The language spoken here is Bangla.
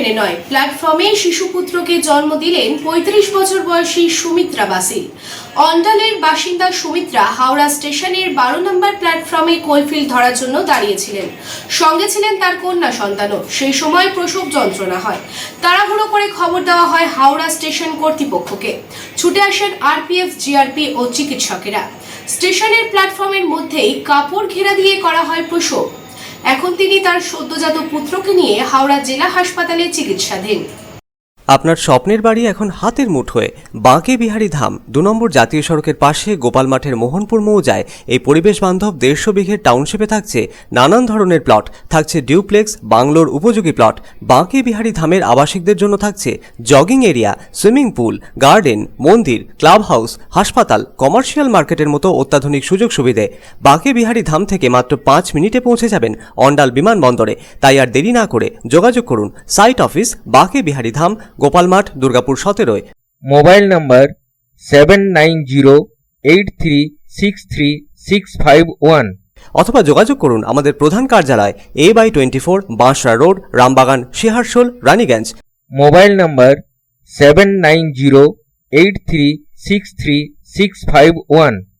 মেনে নয়, প্ল্যাটফর্মে শিশুপুত্রকে জন্ম দিলেন ৩৫ বছর বয়সী সুমিত্রা বাসিল। অন্ডালের বাসিন্দা সুমিত্রা হাওড়া স্টেশনের ১২ নম্বর প্ল্যাটফর্মে কোলফিল্ড ধরার জন্য দাঁড়িয়েছিলেন। সঙ্গে ছিলেন তার কন্যা সন্তানও। সেই সময় প্রসব যন্ত্রণা হয়। তাড়াহুড়ো করে খবর দেওয়া হয় হাওড়া স্টেশন কর্তৃপক্ষকে। ছুটে আসেন আরপিএফ, জিআরপি ও চিকিৎসকেরা। স্টেশনের প্ল্যাটফর্মের মধ্যেই কাপড় ঘেরা দিয়ে করা হয় প্রসব। এখন তিনি তার সদ্যজাত পুত্রকে নিয়ে হাওড়া জেলা হাসপাতালে চিকিৎসাধীন। আপনার স্বপ্নের বাড়ি এখন হাতের মুঠোয়। বাঁকে বিহারী ধাম ২ নম্বর জাতীয় সড়কের পাশে গোপাল মাঠের মোহনপুর মৌজায় এই পরিবেশ বান্ধব ১৫০ বিঘের টাউনশিপে থাকছে নানান ধরনের প্লট, থাকছে ডিউপ্লেক্স, বাংলোর উপযোগী প্লট। বাঁকে বিহারী ধামের আবাসিকদের জন্য থাকছে jogging area, swimming pool, garden, মন্দির, ক্লাব হাউস, হাসপাতাল, কমার্শিয়াল মার্কেটের মতো অত্যাধুনিক সুযোগ সুবিধে। বাঁকে বিহারী ধাম থেকে মাত্র ৫ মিনিটে পৌঁছে যাবেন অন্ডাল বিমানবন্দরে। তাই আর দেরি না করে যোগাযোগ করুন। সাইট অফিস বাঁকে বিহারী ধাম, গোপাল মাঠ, দুর্গাপুর ১৭। মোবাইল নাম্বার 7908363651 অথবা যোগাযোগ করুন আমাদের প্রধান কার্যালয় A/24 Banshra road, Rambagan, Searsole, Raniganj. Mobile number 7908363651